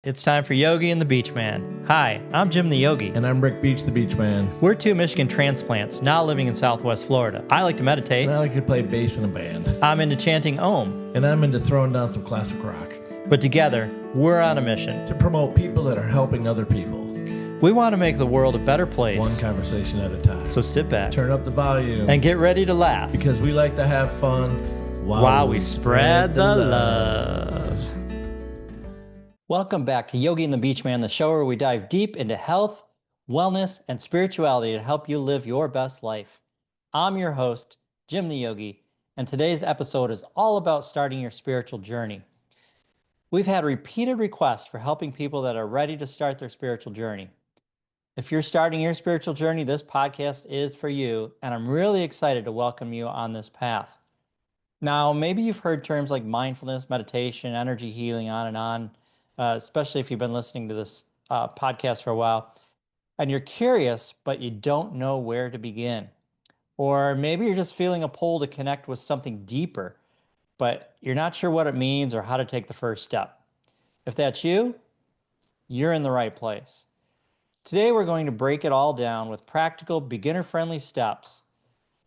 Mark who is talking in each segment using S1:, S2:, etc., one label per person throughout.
S1: It's time for Yogi and the BeachMan. Hi, I'm Jim the Yogi.
S2: And I'm Rick Beach, the BeachMan.
S1: We're two Michigan transplants now living in Southwest Florida. I like to meditate.
S2: And I like to play bass in a band.
S1: I'm into chanting Om.
S2: And I'm into throwing down some classic rock.
S1: But together, we're on a mission
S2: to promote people that are helping other people.
S1: We want to make the world a better place.
S2: One conversation at a time.
S1: So sit back.
S2: Turn up the volume.
S1: And get ready to laugh.
S2: Because we like to have fun
S1: while we spread the love. Welcome back to Yogi and the BeachMan, the show where we dive deep into health, wellness, and spirituality to help you live your best life. I'm your host, Jim the Yogi, and today's episode is all about starting your spiritual journey. We've had repeated requests for helping people that are ready to start their spiritual journey. If you're starting your spiritual journey, this podcast is for you, and I'm really excited to welcome you on this path. Now, maybe you've heard terms like mindfulness, meditation, energy healing, on and on. Especially if you've been listening to this podcast for a while, and you're curious, but you don't know where to begin. Or maybe you're just feeling a pull to connect with something deeper, but you're not sure what it means or how to take the first step. If that's you, you're in the right place. Today, we're going to break it all down with practical, beginner-friendly steps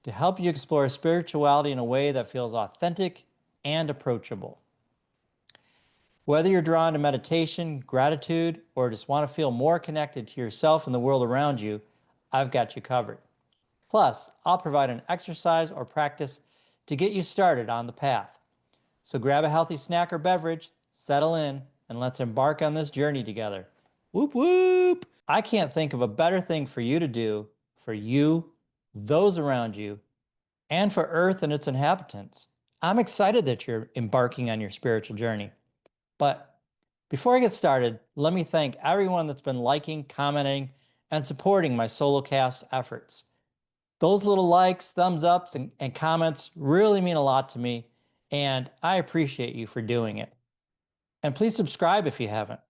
S1: to help you explore spirituality in a way that feels authentic and approachable. Whether you're drawn to meditation, gratitude, or just want to feel more connected to yourself and the world around you, I've got you covered. Plus, I'll provide an exercise or practice to get you started on the path. So grab a healthy snack or beverage, settle in, and let's embark on this journey together. Whoop, whoop! I can't think of a better thing for you to do, for you, those around you, and for Earth and its inhabitants. I'm excited that you're embarking on your spiritual journey. But before I get started, let me thank everyone that's been liking, commenting, and supporting my solocast efforts. Those little likes, thumbs ups, and comments really mean a lot to me, and I appreciate you for doing it. And please subscribe if you haven't.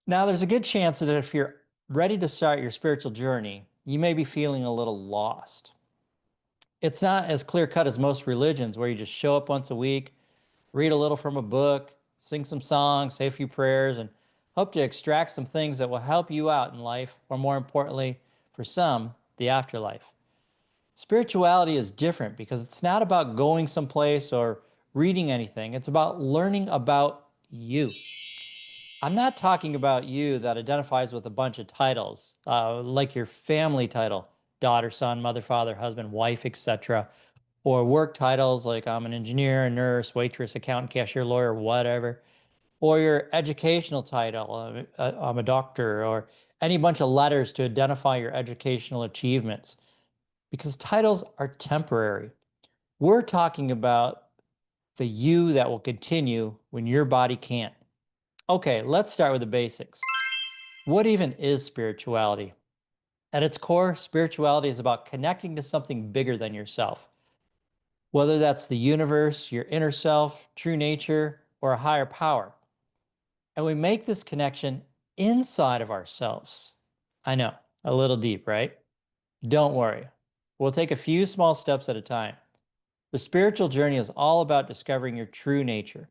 S1: Now, there's a good chance that if you're ready to start your spiritual journey, you may be feeling a little lost. It's not as clear-cut as most religions where you just show up once a week, read a little from a book, sing some songs, say a few prayers, and hope to extract some things that will help you out in life, or more importantly, for some, the afterlife. Spirituality is different because it's not about going someplace or reading anything. It's about learning about you. I'm not talking about you that identifies with a bunch of titles, like your family title, daughter, son, mother, father, husband, wife, etc., or work titles like I'm an engineer, a nurse, waitress, accountant, cashier, lawyer, whatever, or your educational title, I'm a doctor, or any bunch of letters to identify your educational achievements, because titles are temporary. We're talking about the you that will continue when your body can't. Okay, let's start with the basics. What even is spirituality? At its core, spirituality is about connecting to something bigger than yourself. Whether that's the universe, your inner self, true nature, or a higher power. And we make this connection inside of ourselves. I know, a little deep, right? Don't worry. We'll take a few small steps at a time. The spiritual journey is all about discovering your true nature.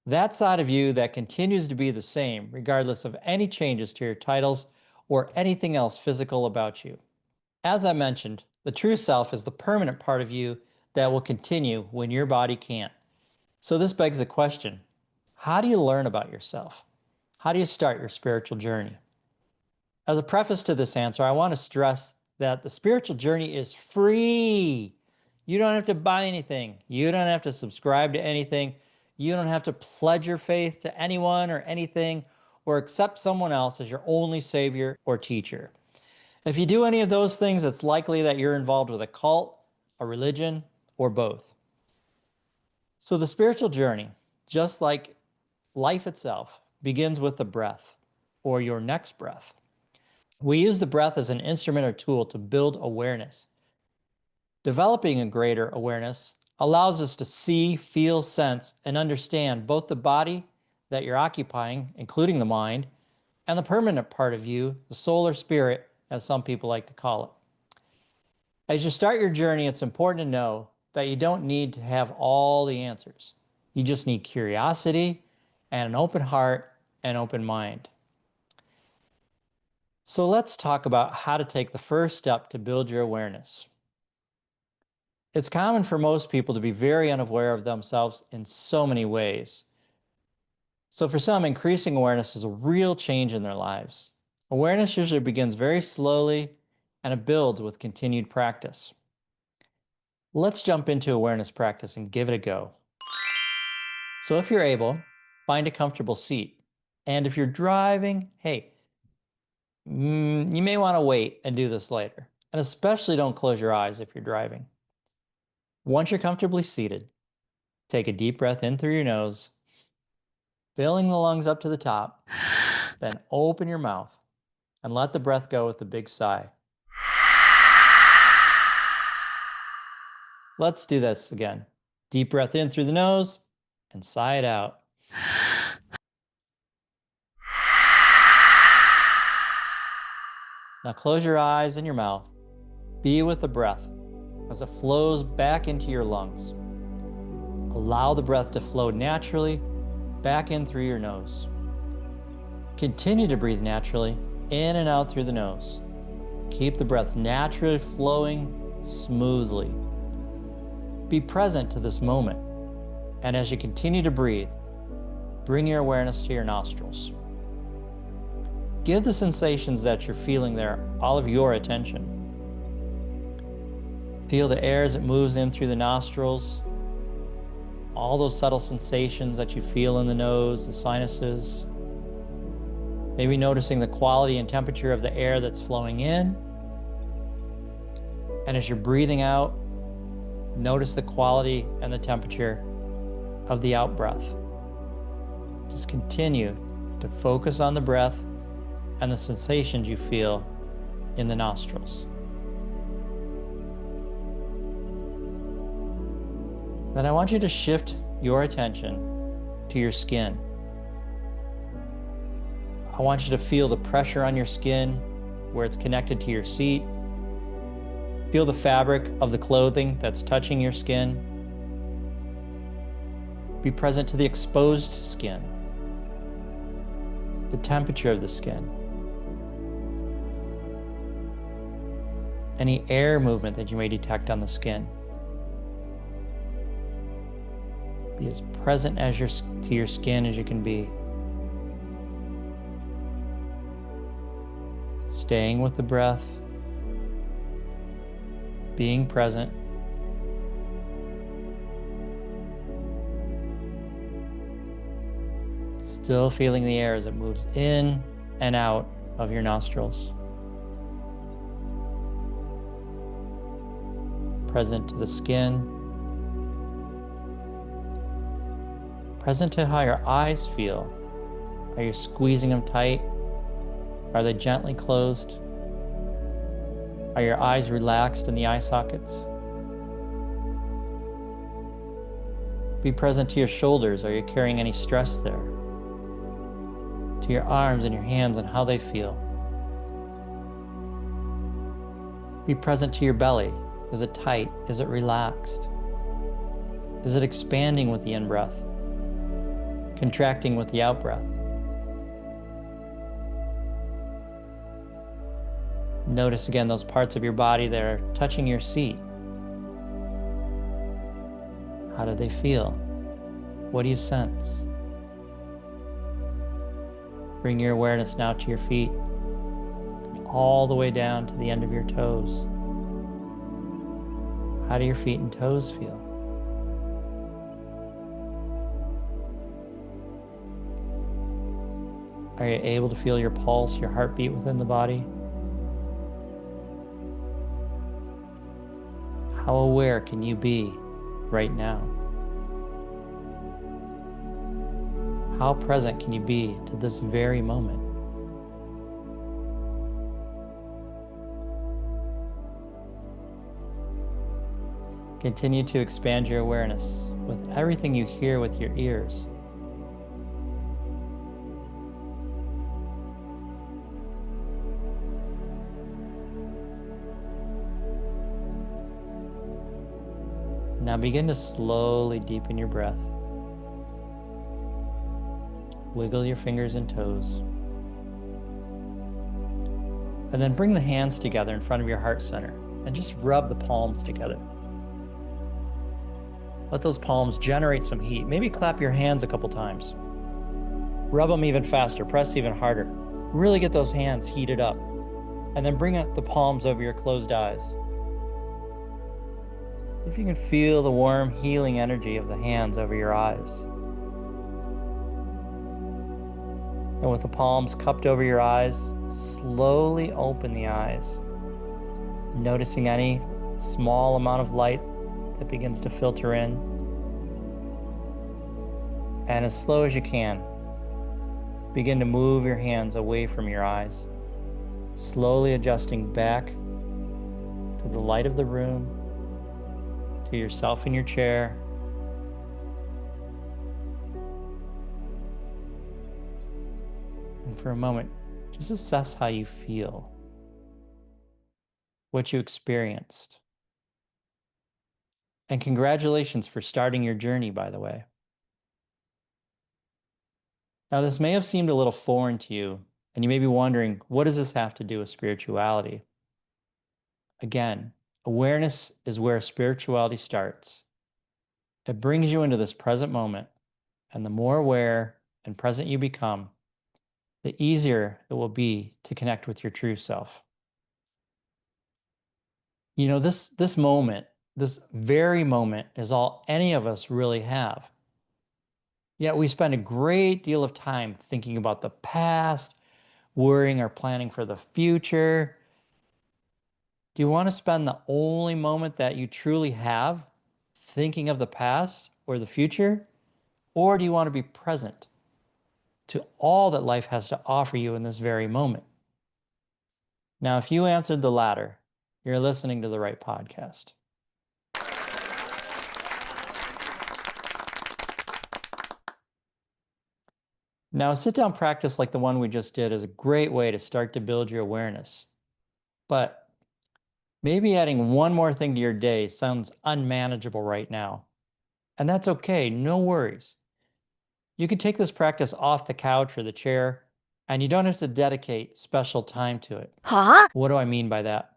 S1: That side of you that continues to be the same, regardless of any changes to your titles or anything else physical about you. As I mentioned, the true self is the permanent part of you that will continue when your body can't. So this begs the question, how do you learn about yourself? How do you start your spiritual journey? As a preface to this answer, I want to stress that the spiritual journey is free. You don't have to buy anything. You don't have to subscribe to anything. You don't have to pledge your faith to anyone or anything or accept someone else as your only savior or teacher. If you do any of those things, it's likely that you're involved with a cult, a religion, or both. So the spiritual journey, just like life itself, begins with the breath, or your next breath. We use the breath as an instrument or tool to build awareness. Developing a greater awareness allows us to see, feel, sense, and understand both the body that you're occupying, including the mind, and the permanent part of you, the soul or spirit, as some people like to call it. As you start your journey, it's important to know that you don't need to have all the answers. You just need curiosity and an open heart and open mind. So let's talk about how to take the first step to build your awareness. It's common for most people to be very unaware of themselves in so many ways. So for some, increasing awareness is a real change in their lives. Awareness usually begins very slowly and it builds with continued practice. Let's jump into awareness practice and give it a go. So if you're able, find a comfortable seat. And if you're driving, hey, you may want to wait and do this later. And especially don't close your eyes if you're driving. Once you're comfortably seated, take a deep breath in through your nose, filling the lungs up to the top, then open your mouth and let the breath go with a big sigh. Let's do this again. Deep breath in through the nose and sigh it out. Now close your eyes and your mouth. Be with the breath as it flows back into your lungs. Allow the breath to flow naturally back in through your nose. Continue to breathe naturally in and out through the nose. Keep the breath naturally flowing smoothly. Be present to this moment, and as you continue to breathe, bring your awareness to your nostrils. Give the sensations that you're feeling there all of your attention. Feel the air as it moves in through the nostrils, all those subtle sensations that you feel in the nose, the sinuses. Maybe noticing the quality and temperature of the air that's flowing in. And as you're breathing out, notice the quality and the temperature of the out breath. Just continue to focus on the breath and the sensations you feel in the nostrils. Then I want you to shift your attention to your skin. I want you to feel the pressure on your skin where it's connected to your seat. Feel the fabric of the clothing that's touching your skin. Be present to the exposed skin, the temperature of the skin, any air movement that you may detect on the skin. Be as present to your skin as you can be. Staying with the breath, being present. Still feeling the air as it moves in and out of your nostrils. Present to the skin. Present to how your eyes feel. Are you squeezing them tight? Are they gently closed? Are your eyes relaxed in the eye sockets? Be present to your shoulders. Are you carrying any stress there? To your arms and your hands and how they feel. Be present to your belly. Is it tight? Is it relaxed? Is it expanding with the in-breath? Contracting with the out-breath? Notice again those parts of your body that are touching your seat. How do they feel? What do you sense? Bring your awareness now to your feet, all the way down to the end of your toes. How do your feet and toes feel? Are you able to feel your pulse, your heartbeat within the body? How aware can you be right now? How present can you be to this very moment? Continue to expand your awareness with everything you hear with your ears. Now begin to slowly deepen your breath. Wiggle your fingers and toes. And then bring the hands together in front of your heart center and just rub the palms together. Let those palms generate some heat. Maybe clap your hands a couple times. Rub them even faster, press even harder. Really get those hands heated up. And then bring up the palms over your closed eyes. If you can feel the warm, healing energy of the hands over your eyes. And with the palms cupped over your eyes, slowly open the eyes, noticing any small amount of light that begins to filter in. And as slow as you can, begin to move your hands away from your eyes, slowly adjusting back to the light of the room, to yourself in your chair. And for a moment, just assess how you feel, what you experienced. And congratulations for starting your journey, by the way. Now, this may have seemed a little foreign to you, and you may be wondering, what does this have to do with spirituality? Again, awareness is where spirituality starts. It brings you into this present moment, and the more aware and present you become, the easier it will be to connect with your true self. You know, this moment, this very moment, is all any of us really have. Yet we spend a great deal of time thinking about the past, worrying or planning for the future. Do you want to spend the only moment that you truly have thinking of the past or the future? Or do you want to be present to all that life has to offer you in this very moment? Now, if you answered the latter, you're listening to the right podcast. Now, a sit-down practice like the one we just did is a great way to start to build your awareness. But maybe adding one more thing to your day sounds unmanageable right now. And that's okay, no worries. You can take this practice off the couch or the chair, and you don't have to dedicate special time to it.
S3: Huh?
S1: What do I mean by that?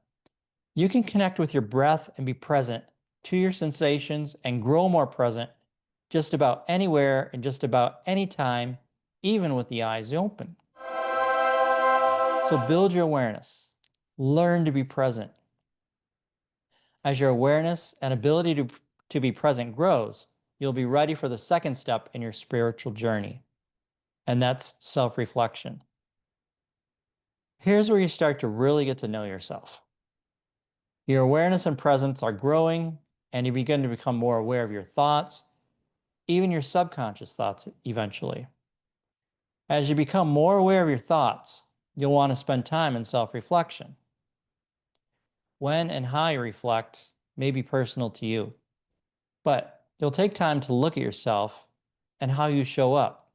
S1: You can connect with your breath and be present to your sensations and grow more present just about anywhere and just about any time, even with the eyes open. So build your awareness. Learn to be present. As your awareness and ability to be present grows, you'll be ready for the second step in your spiritual journey, and that's self-reflection. Here's where you start to really get to know yourself. Your awareness and presence are growing, and you begin to become more aware of your thoughts, even your subconscious thoughts eventually. As you become more aware of your thoughts, you'll want to spend time in self-reflection. When and how you reflect may be personal to you, but you'll take time to look at yourself and how you show up.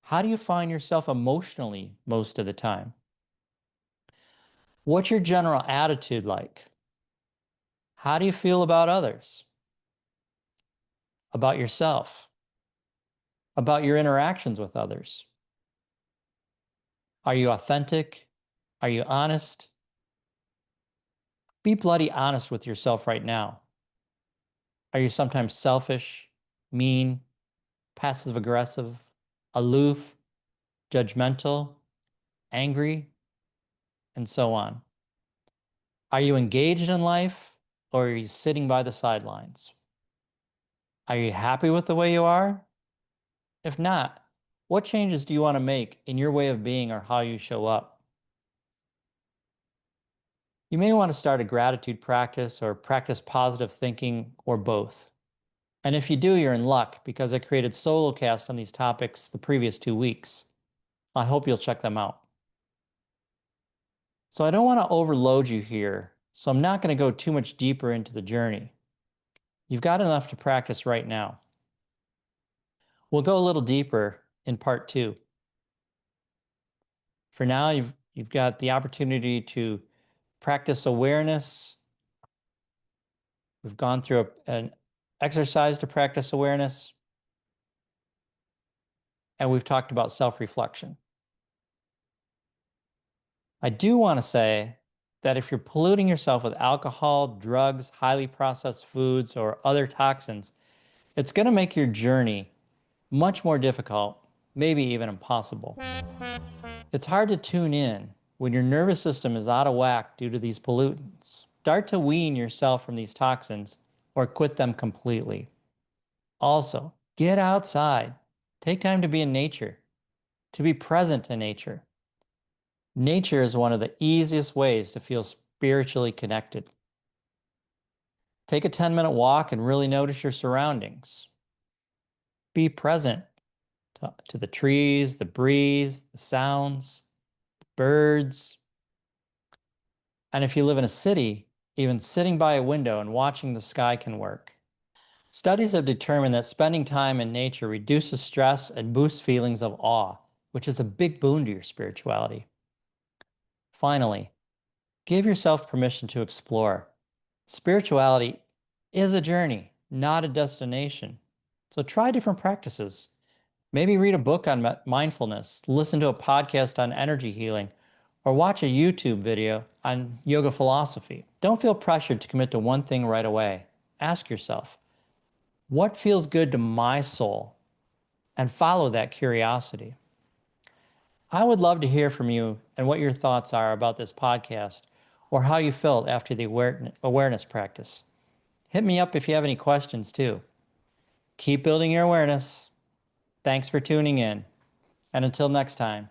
S1: How do you find yourself emotionally most of the time? What's your general attitude like? How do you feel about others? About yourself? About your interactions with others? Are you authentic? Are you honest? Be bloody honest with yourself right now. Are you sometimes selfish, mean, passive aggressive, aloof, judgmental, angry, and so on? Are you engaged in life, or are you sitting by the sidelines? Are you happy with the way you are? If not, what changes do you want to make in your way of being or how you show up? You may want to start a gratitude practice or practice positive thinking or both. And if you do, you're in luck because I created solo casts on these topics the previous 2 weeks. I hope you'll check them out. So I don't want to overload you here, so I'm not going to go too much deeper into the journey. You've got enough to practice right now. We'll go a little deeper in part 2. For now, you've got the opportunity to practice awareness. We've gone through an exercise to practice awareness. and we've talked about self-reflection. I do want to say that if you're polluting yourself with alcohol, drugs, highly processed foods, or other toxins, it's going to make your journey much more difficult, maybe even impossible. It's hard to tune in when your nervous system is out of whack due to these pollutants. Start to wean yourself from these toxins or quit them completely. Also, get outside. Take time to be in nature, to be present in nature. Nature is one of the easiest ways to feel spiritually connected. Take a 10-minute walk and really notice your surroundings. Be present to the trees, the breeze, the sounds, birds. And if you live in a city, even sitting by a window and watching the sky can work. Studies have determined that spending time in nature reduces stress and boosts feelings of awe, which is a big boon to your spirituality. Finally, give yourself permission to explore. Spirituality is a journey, not a destination. So try different practices. Maybe read a book on mindfulness, listen to a podcast on energy healing, or watch a YouTube video on yoga philosophy. Don't feel pressured to commit to one thing right away. Ask yourself, what feels good to my soul? And follow that curiosity. I would love to hear from you and what your thoughts are about this podcast or how you felt after the awareness practice. Hit me up if you have any questions too. Keep building your awareness. Thanks for tuning in. And until next time,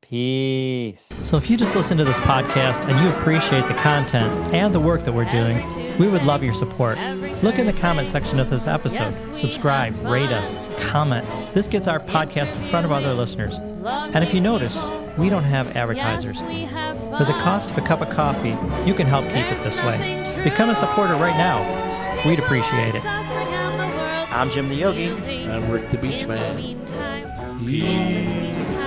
S1: peace. So if you just listen to this podcast and you appreciate the content and the work that we're doing, we would love your support. Look in the comment section of this episode. Subscribe, rate us, comment. This gets our podcast in front of other listeners. And if you noticed, we don't have advertisers. For the cost of a cup of coffee, you can help keep it this way. Become a supporter right now. We'd appreciate it. I'm Jim the Yogi.
S2: I'm Rick the BeachMan. Peace.